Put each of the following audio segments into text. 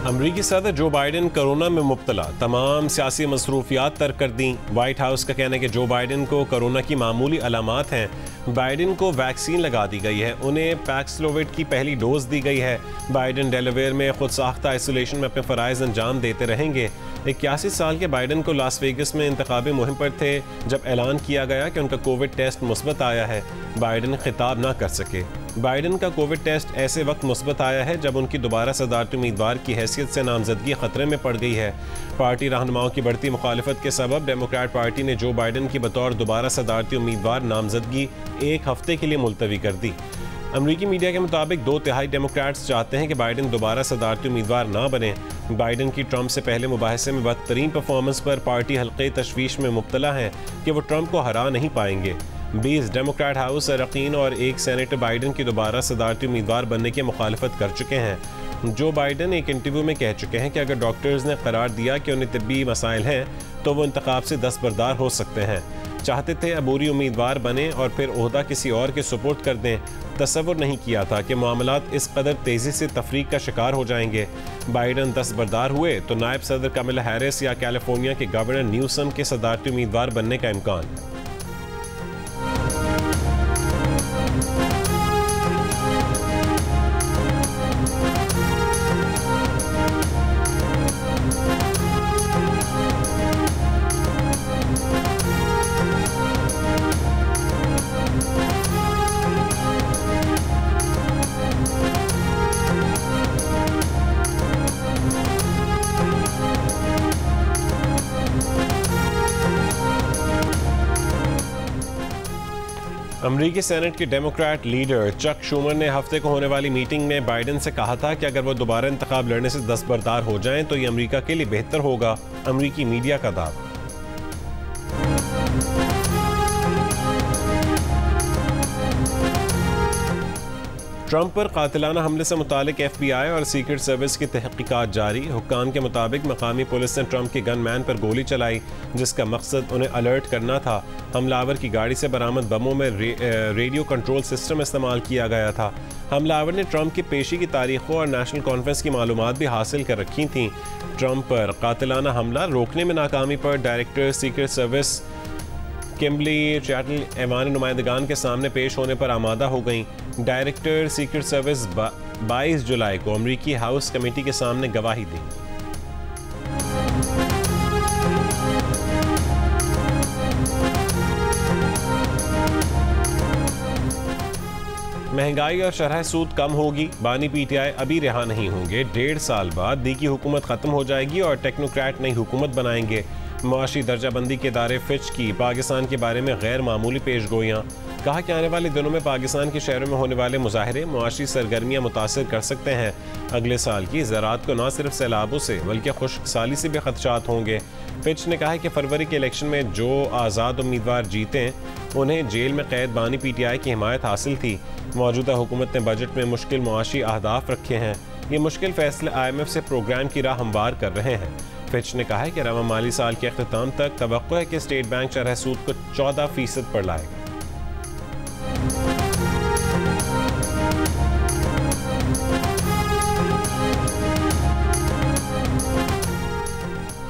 अमरीकी सदर जो बाइडन कोरोना में मुब्तला, तमाम सियासी मसरूफियात तर्क कर दी। वाइट हाउस का कहना है कि जो बाइडन को कोरोना की मामूली अलामात हैं। बाइडन को वैक्सीन लगा दी गई है, उन्हें पैक्सलोविड की पहली डोज दी गई है। बाइडन डेलावेयर में खुद साख्ता आइसोलेशन में अपने फ़राइज़ अंजाम देते रहेंगे। 81 साल के बाइडन को लास वेगस में इंतखाबी मुहिम पर थे जब ऐलान किया गया कि उनका कोविड टेस्ट मुस्बत आया है। बाइडन खिताब ना कर सके। बाइडन का कोविड टेस्ट ऐसे वक्त मुस्बत आया है जब उनकी दोबारा सदारती उम्मीदवार की हैसियत से नामजदगी खतरे में पड़ गई है। पार्टी रहनुमाओं की बढ़ती मुखालफत के सबब डेमोक्रेट पार्टी ने जो बाइडन की बतौर दोबारा सदारती उम्मीदवार नामजदगी एक हफ्ते के लिए मुलतवी कर दी। अमरीकी मीडिया के मुताबिक 2/3 डेमोक्रेट्स चाहते हैं कि बाइडन दोबारा सदारती उम्मीदवार ना बने। बाइडन की ट्रंप से पहले मुबाहिसे में बदतरीन परफॉर्मेंस पर पार्टी हल्के तशवीश में मुब्तला है कि वो ट्रंप को हरा नहीं पाएंगे। 20 डेमोक्रेट हाउस अरकान और एक सेनेटर बाइडन की दोबारा सदारती उम्मीदवार बनने की मुखालफत कर चुके हैं। जो बाइडन एक इंटरव्यू में कह चुके हैं कि अगर डॉक्टर्स ने करार दिया कि उन्हें तिब्बी मसाइल हैं तो वो इंतखाब से दस्तबरदार हो सकते हैं। चाहते थे अबूरी उम्मीदवार बने और फिर ओहदा किसी और के सुपुर्द कर दें। तसव्वुर नहीं किया था कि मामलात इस कदर तेज़ी से तफरीक का शिकार हो जाएंगे। बाइडन दस्तबरदार हुए तो नायब सदर कमला हैरिस या कैलिफोर्निया के गवर्नर न्यूसम के सदारती उम्मीदवार बनने का इम्कान है। अमरीकी सेनेट के डेमोक्रेट लीडर चक शूमर ने हफ्ते को होने वाली मीटिंग में बाइडन से कहा था कि अगर वो दोबारा इंतखाब लड़ने से दस्तबरदार हो जाएं तो ये अमरीका के लिए बेहतर होगा। अमरीकी मीडिया का दावा। ट्रंप पर कातिलाना हमले से मुतालिक FBI और सीक्रेट सर्विस की तहकीकात जारी। हुक्काम के मुताबिक मकामी पुलिस ने ट्रंप के गन मैन पर गोली चलाई जिसका मकसद उन्हें अलर्ट करना था। हमलावर की गाड़ी से बरामद बमों में रेडियो कंट्रोल सिस्टम इस्तेमाल किया गया था। हमलावर ने ट्रंप की पेशी की तारीखों और नेशनल कॉन्फ्रेंस की मालूमात भी हासिल कर रखी थीं। ट्रंप पर कातिलाना हमला रोकने में नाकामी पर director secret service Kimberly Cheatle ऐवान नुमाइंदगान के सामने पेश होने पर आमादा हो गई। डायरेक्टर सीक्रेट सर्विस 22 जुलाई को अमरीकी हाउस कमेटी के सामने गवाही देंगी। महंगाई और शरह सूद कम होगी, बानी PTI अभी रिहा नहीं होंगे। 1.5 साल बाद दी की हुकूमत खत्म हो जाएगी और टेक्नोक्रेट नई हुकूमत बनाएंगे। मुआशी दर्जाबंदी के इदारे फिच की पाकिस्तान के बारे में गैर मामूली पेशगोइयाँ। कहा कि आने वाले दिनों में पाकिस्तान के शहरों में होने वाले मुजाहरे मुआशी सरगर्मियाँ मुतासर कर सकते हैं। अगले साल की ज़राअत को न सिर्फ सैलाबों से बल्कि खुश्क साली से भी खदशात होंगे। फिच ने कहा है कि फरवरी के इलेक्शन में जो आज़ाद उम्मीदवार जीते उन्हें जेल में कैद बानी PTI की हिमायत हासिल थी। मौजूदा हुकूमत ने बजट में मुश्किल मुआशी अहदाफ रखे हैं। ये मुश्किल फैसले IMF से प्रोग्राम की राह हमवार कर रहे हैं। फिच ने कहा है कि रवा माली साल के अख्ताम तक तवक्को है कि स्टेट बैंक शरह सूद को 14% पर लाएगा।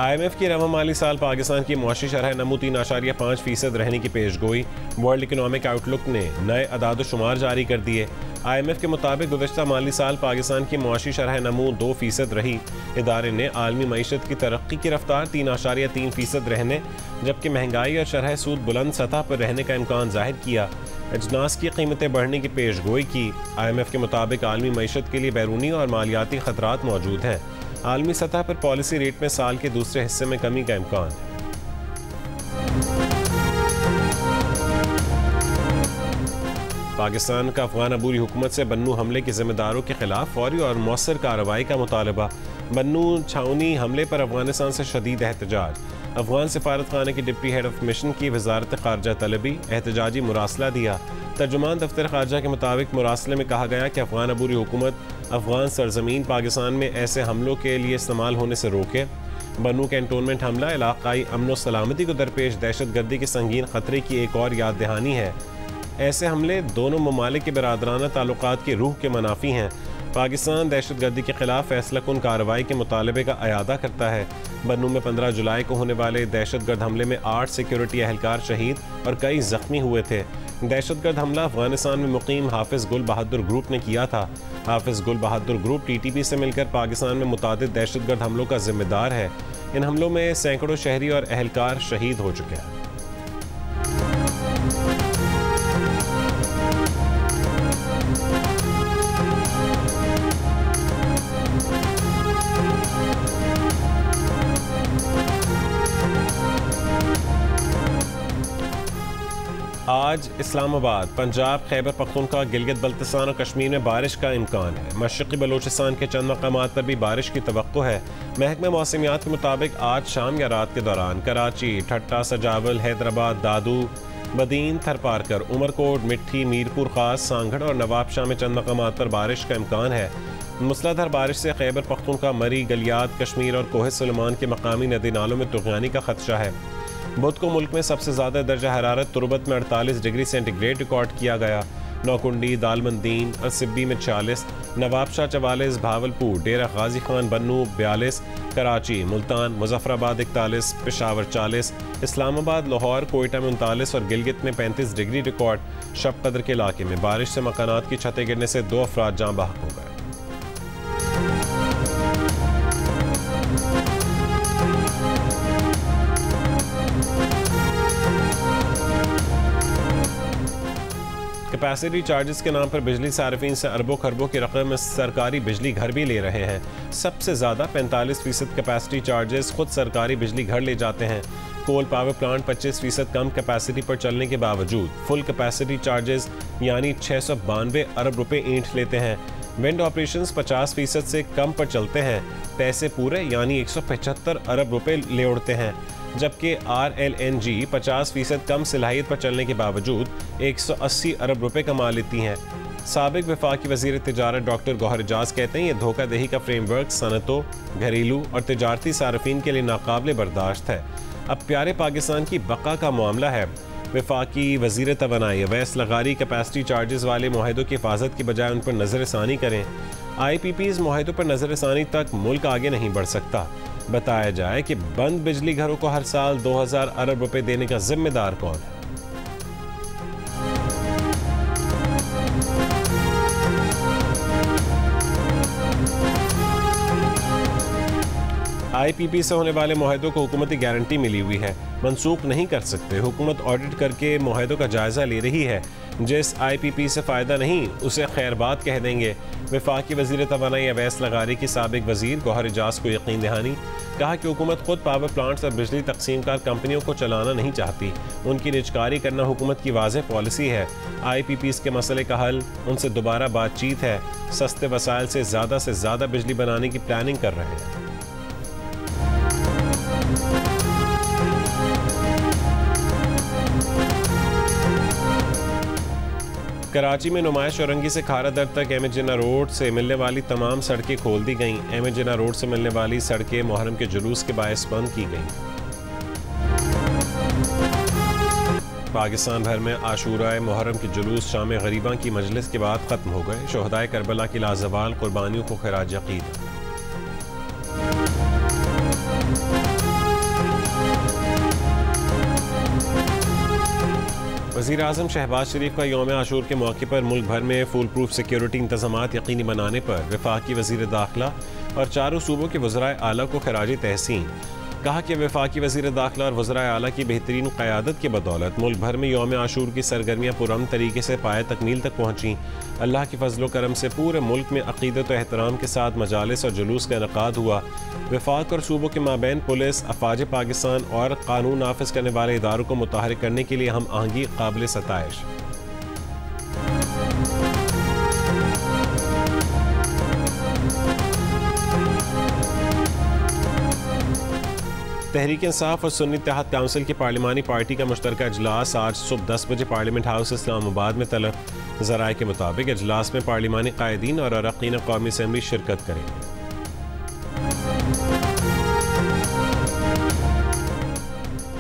IMF की रवा माली साल पाकिस्तान की मुआशी शरह नमू 3.5% रहने की पेशगोई। वर्ल्ड इकनॉमिक आउटलुक ने नए अदाद-ओ-शुमार जारी कर दिए। IMF के मुताबिक गुज़श्ता माली साल पाकिस्तान की मुआशी शरह नमू 2% रही। इदारे ने आलमी मईशत की तरक्की की रफ्तार 3.3% रहने जबकि महंगाई और शरह सूद बुलंद सतह पर रहने का इम्कान जाहिर किया। अजनास की कीमतें बढ़ने की पेशगोई की। IMF के मुताबिक आलमी मईशत के लिए बैरूनी और मालियाती खतरात मौजूद हैं। आलमी सतह पर पॉलिसी रेट में साल के दूसरे हिस्से में कमी का इम्कान है। पाकिस्तान का अफगान अबूरी हुकूमत से बन्नू हमले के जिम्मेदारों के खिलाफ फौरी और मौसर कार्रवाई का मुतालबा। बन्नू छावनी हमले पर अफगानिस्तान से शदीद एहतजाज। अफगान सिफारत खाने के डिप्टी हेड ऑफ मिशन की वजारत खारजा तलबी। एहतजाजी मुरासला दिया। तर्जुमान दफ्तर खारजा के मुताबिक मुरासले में कहा गया कि अफगान अबूरी हुकूमत अफगान सरजमीन पाकिस्तान में ऐसे हमलों के लिए इस्तेमाल होने से रोके। बन्नू कैंटोनमेंट हमला इलाकाई अमन व सलामती को दरपेश दहशत गर्दी के संगीन खतरे की एक और याद दहानी है। ऐसे हमले दोनों ममालिक के बरादराना ताल्लुकात की रूह के मनाफी हैं। पाकिस्तान दहशतगर्दी के खिलाफ फैसला कुन कार्रवाई के मुतालबे का अयादा करता है। बन्नू में 15 जुलाई को होने वाले दहशतगर्द हमले में 8 सिक्योरिटी एहलकार शहीद और कई जख्मी हुए थे। दहशतगर्द हमला अफगानिस्तान में मुकीम हाफिज गुल बहादुर ग्रुप ने किया था। हाफिज गुल बहादुर ग्रुप TTP से मिलकर पाकिस्तान में मुतादिद दहशतगर्द हमलों का जिम्मेदार है। इन हमलों में सैकड़ों शहरी और एहलकार शहीद हो चुके हैं। आज इस्लामाबाद, पंजाब, खैबर पख्तूनख्वा, गिलगित बल्तिस्तान और कश्मीर में बारिश का इम्कान है। मशरक़ी बलूचिस्तान के चंद मकामात पर भी बारिश की तवक्को है। महकमे मौसमियात के मुताबिक आज शाम या रात के दौरान कराची, ठट्टा, सजावल, हैदराबाद, दादू, बदीन, थरपारकर, उमरकोट, मिट्ठी, मीरपुर खास, सांगड़ और नवाबशाह में चंद मकामात पर बारिश का इम्कान है। मूसलाधार बारिश से खैबर पख्तूनख्वा, मरी, गलियात, कश्मीर और कोह सुलेमान के मकामी नदी नालों में तुग़यानी का खदशा है। बुध को मुल्क में सबसे ज़्यादा दर्जा हरारत तुरबत में 48 डिग्री सेंटीग्रेड रिकॉर्ड किया गया। नौकुंडी, दालमंदीन और सिब्बी में 46, नवाबशाह 44, भावलपुर, डेरा गाजी खान, बन्नू 42, कराची, मुल्तान, मुजफ्फराबाद 41, पेशावर 40, इस्लामाबाद, लाहौर, कोयटा में 39 और गिलगित में 35 डिग्री रिकॉर्ड। शब कदर के इलाके में बारिश से मकानात की छतें गिरने से 2 अफराद जाँ बहक हो गए। कैपेसिटी चार्जेस के नाम पर बिजली सार्फिन से अरबों खरबों की रकम सरकारी बिजली घर भी ले रहे हैं। सबसे ज़्यादा 45% कैपेसिटी चार्जेस खुद सरकारी बिजली घर ले जाते हैं। कोल पावर प्लांट 25% कम कैपेसिटी पर चलने के बावजूद फुल कैपेसिटी चार्जेस यानी 692 अरब रुपए ईंट लेते हैं। विंड ऑपरेशंस 50% से कम पर चलते हैं। पैसे पूरे यानी 175 अरब रुपए ले उड़ते हैं, जबकि RLNG 50% कम सलाहियत पर चलने के बावजूद 180 अरब रुपए कमा लेती हैं। साबिक वफाकी वज़ीर तिजारत डॉक्टर गौहर एजाज कहते हैं, ये धोखादही का फ्रेमवर्क सनतों, घरेलू और तिजारती सार्फिन के लिए नाकाबिले बर्दाश्त है। अब प्यारे पाकिस्तान की बका का मामला है। वफाकी वज़ीर तवानाई अवैस लगारी कैपेसिटी चार्जेस वाले मुआहदों की हिफाजत की बजाय उन पर नज़रसानी करें। IPPs मुआहदों पर नज़रसानी तक मुल्क आगे नहीं बढ़ सकता। बताया जाए कि बंद बिजली घरों को हर साल 2000 अरब रुपए देने का जिम्मेदार कौन है? IPP से होने वाले मुआहदों को हुकूमती गारंटी मिली हुई है, मनसूख नहीं कर सकते। हुकूमत ऑडिट करके मुआहदों का जायजा ले रही है। जिस IPP से फ़ायदा नहीं उसे खैरबाद कह देंगे। वफाकी वज़ीर तवानाई अवैस लगारी की साबिक वज़ीर गौहर एजाज को यकीन दहानी, कहा कि हुकूमत खुद पावर प्लांट्स और बिजली तकसीमकार कंपनियों को चलाना नहीं चाहती। उनकी निजकारी करना हुकूमत की वाज़ेह पॉलिसी है। IPPs के मसले का हल उनसे दोबारा बातचीत है। सस्ते वसाइल से ज़्यादा बिजली बनाने की प्लानिंग कर रहे हैं। कराची में नुमाइश औरंगी से खारा दर तक एम ए जिन्ना रोड से मिलने वाली तमाम सड़कें खोल दी गईं। एम ए जिन्ना रोड से मिलने वाली सड़कें मुहर्रम के जुलूस के बायस बंद की गईं। पाकिस्तान भर में आशूराए मुहर्रम के जुलूस शाम गरीबा की मजलिस के बाद ख़त्म हो गए। शोहदाए करबला की लाजवाल कुर्बानियों को खिराज अक़ीदत। वज़ीर आज़म शहबाज शरीफ का यौम आशूर के मौके पर मुल्क भर में फुल प्रूफ सिक्योरिटी इंतज़ामात यकीनी बनाने पर वफाकी वज़ीर दाखिला और चारों सूबों के वज़राए आला को खिराज तहसीन। कहा कि वफाकी वज़ीर दाखिला और वज़राए आला की बेहतरीन क़यादत की बदौलत मुल्क भर में यौम आशूर की सरगर्मियाँ पुरअमन तरीके से पाए तकमील तक पहुँची। अल्लाह के फजल करम से पूरे मुल्क में अक़ीदत व एहतराम के साथ मजालिस और जुलूस का इनक़ाद हुआ। वफाक और सूबों के माबैन पुलिस, अफ़वाज पाकिस्तान और कानून नाफिज करने वाले इदारों को मुतहरिक करने के लिए हम आहंगी काबिल सताइश। तहरीक इंसाफ और सुन्नी इत्तेहाद काउंसिल की पार्लिमानी पार्टी का मुश्तरका इजलास आज सुबह 10 बजे पार्लियामेंट हाउस इस्लामाबाद में तलब। ज़राए के मुताबिक इजलास में पार्लिमानी कायदीन और अरकान कौमी असम्बली शिरकत करेंगे।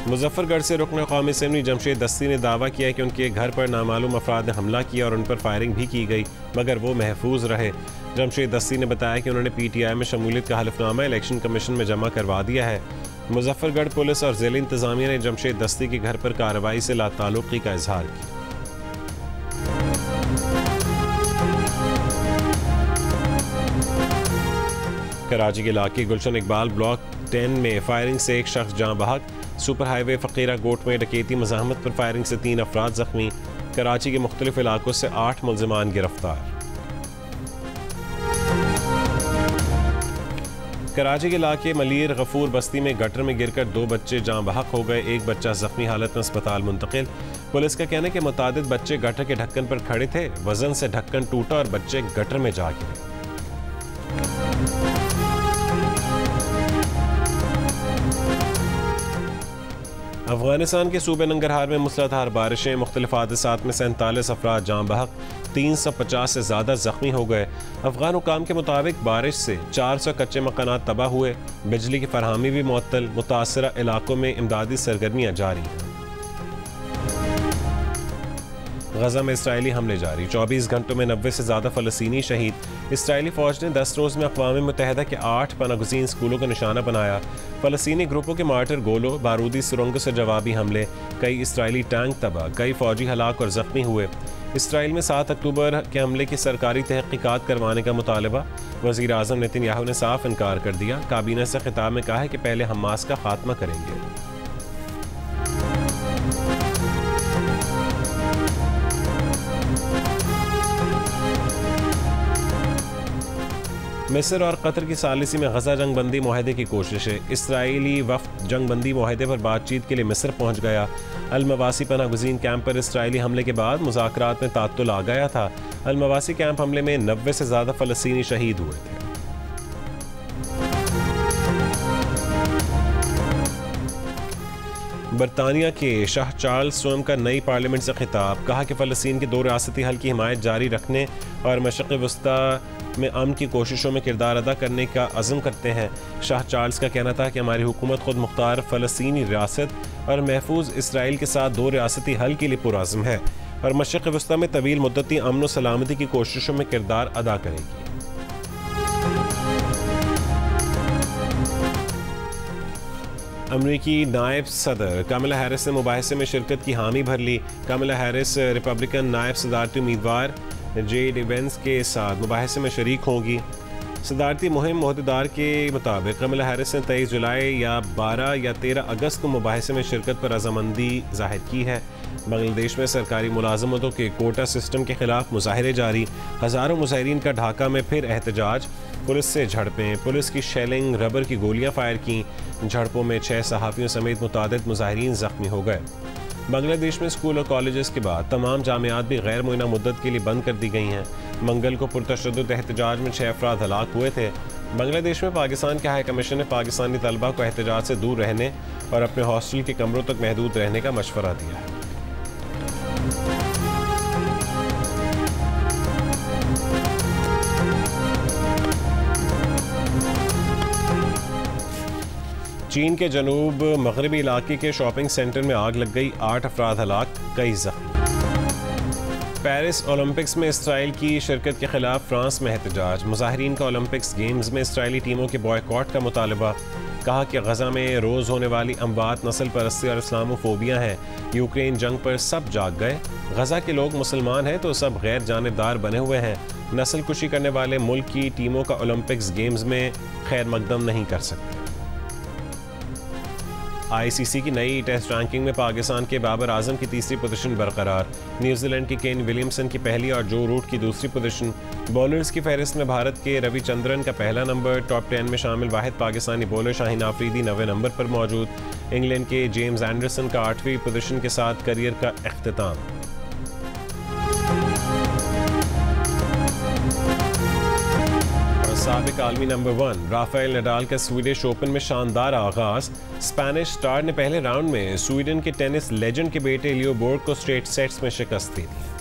मुजफ्फरगढ़ से रुकन कौमी असम्बली जमशेद दस्ती ने दावा किया है कि उनके घर पर नामालूम अफराद ने हमला किया और उन पर फायरिंग भी की गई, मगर वो महफूज रहे। जमशेद दस्ती ने बताया कि उन्होंने PTI में शमूलियत का हलफनामा इलेक्शन कमीशन में जमा करवा दिया है। मुजफ्फरगढ़ पुलिस और ज़िला इंतज़ामिया ने जमशेद दस्ती के घर पर कार्रवाई से लाताल्लुक़ी का इजहार किया। कराची के इलाके गुलशन इकबाल ब्लॉक 10 में फायरिंग से एक शख्स जाँ बहक। सुपर हाईवे फ़कीरा गोट में डकैती मज़ाहमत पर फायरिंग से 3 अफराद जख्मी। कराची के मुख्तलिफ इलाकों से 8 मुल्ज़िमान गिरफ्तार। कराची के इलाके मलीर गफूर बस्ती में गटर में गिरकर 2 बच्चे जाँ बहक हो गए, एक बच्चा जख्मी हालत में अस्पताल मुंतकिल। पुलिस का कहना है कि मुतादिद बच्चे गटर के ढक्कन पर खड़े थे, वजन से ढक्कन टूटा और बच्चे गटर में जा गिरे। अफगानिस्तान के सूबे नंगरहार में मूसलाधार बारिशें, मुख्तलिफ हादसात में 47 अफराद जाँ बहक, 350 से ज़्यादा जख्मी हो गए। अफगान हुकाम के मुताबिक बारिश से 400 कच्चे मकानात तबाह हुए, बिजली की फरहमी भी मुअत्तल। मुतासरा इलाकों में इमदादी सरगर्मियाँ जारी हैं। गजा में इसराइली हमले जारी, 24 घंटों में 90 से ज़्यादा फ़लस्तीनी शहीद। इसराइली फ़ौज ने 10 रोज़ में अक़वाम मुत्तहिदा के 8 पनागुज़ीन स्कूलों को निशाना बनाया। फ़लस्तीनी ग्रुपों के मार्टर गोलों, बारूदी सुरंगों से जवाबी हमले, कई इसराइली टैंक तबाह, कई फ़ौजी हलाक और ज़ख्मी हुए। इसराइल में 7 अक्टूबर के हमले की सरकारी तहक़ीक़ात करवाने का मुतालबा। वज़ीर आज़म नेतन्याहू ने साफ इनकार कर दिया। काबीना से खिताब में कहा है कि पहले हमास का खात्मा करेंगे। मिस्र और कतर की सालिसी में गजा जंग बंदी मुआहदे की कोशिशें। इसराइली वफ़द जंग बंदी मुआहदे पर बातचीत के लिए मिस्र पहुंच गया। अल-मवासी पनागुज़ीन कैंप पर इसराइली हमले के बाद मुज़ाकरात में तात्तुल आ गया था। अल-मवासी कैंप हमले में 90 से ज़्यादा फ़लस्तीनी शहीद हुए थे। बरतानिया के शाह चार्ल्स स्वयं का नई पार्लियामेंट से खिताब, कहा कि फ़लस्तीन के 2 रियासती हल की हिमायत जारी रखने और मशरिक़ वस्ता में अमन की कोशिशों में किरदार अदा करने का अज़म करते हैं। शाह चार्ल्स का कहना था कि हमारी हुकूमत खुद मुख्तार फ़लस्तीनी रियासत और महफूज इसराइल के साथ 2 रियासती हल के लिए पुरअज़्म है और मशरिक़ वस्ता में तवील मुद्दती अमन व सलामती की कोशिशों में किरदार अदा करेगी। अमरीकी नायब सदर कमला हैरिस ने मुबाहिसे में शिरकत की हामी भर ली। कमला हैरिस रिपब्लिकन नायब सदारती उम्मीदवार जेड वेंस के साथ मुबाहिसे में शरीक होंगी। सदारती मुहिम मोहदेदार के मुताबिक कमला हैरिस ने 23 जुलाई या 12 या 13 अगस्त को मुबाहिसे में शिरकत पर रजामंदी जाहिर की है। बांग्लादेश में सरकारी मुलाजमतों के कोटा सिस्टम के खिलाफ मुजाहरे जारी, हज़ारों मुजाहिरीन का ढाका में फिर एहतजाज। पुलिस से झड़पें, पुलिस की शेलिंग, रबर की गोलियां फायर की। झड़पों में 6 सहाफ़ियों समेत मुतादिद मुजाहिरीन ज़ख्मी हो गए। बांग्लादेश में स्कूल और कॉलेजेस के बाद तमाम जामियात भी गैर मुइना मुद्दत के लिए बंद कर दी गई हैं। मंगल को पुरतशद्दुद एहतजाज में 6 अफराद हलाक हुए थे। बांग्लादेश में पाकिस्तान के हाई कमीशन ने पाकिस्तानी तलबा को एहतजाज से दूर रहने और अपने हॉस्टल के कमरों तक महदूद रहने का मशवरा दिया है। चीन के जनूब मगरबी इलाके के शॉपिंग सेंटर में आग लग गई, 8 अफराद हलाक, कई जख्मी। पेरिस ओलंपिक्स में इसराइल की शिरकत के खिलाफ फ्रांस में एहतजाज। मुजाहिरीन का ओलंपिक्स गेम्स में इसराइली टीमों के बॉयकॉट का मुतालबा। कहा कि गजा में रोज़ होने वाली अमवात नस्ल परस्ती और इस्लामोफोबिया है। यूक्रेन जंग पर सब जाग गए। गजा के लोग मुसलमान हैं तो सब गैर जानिबदार बने हुए हैं। नस्ल कुशी करने वाले मुल्क की टीमों का ओलंपिक्स गेम्स में खैर मकदम नहीं कर सकते। ICC की नई टेस्ट रैंकिंग में पाकिस्तान के बाबर आजम की 3री पोजीशन बरकरार। न्यूजीलैंड की केन विलियमसन की पहली और जो रूट की 2री पोजीशन। बॉलर्स की फहरिस्त में भारत के रविचंद्रन का पहला नंबर। टॉप 10 में शामिल वाहिद पाकिस्तानी बॉलर शाहीन आफरीदी 9वें नंबर पर मौजूद। इंग्लैंड के जेम्स एंडरसन का 8वीं पोजीशन के साथ करियर का इख्तिताम। साबिक आलमी नंबर 1 राफेल नडाल का स्वीडिश ओपन में शानदार आगाज। स्पेनिश स्टार ने पहले राउंड में स्वीडन के टेनिस लेजेंड के बेटे लियो बोर्ग को स्ट्रेट सेट्स में शिकस्त दी थी।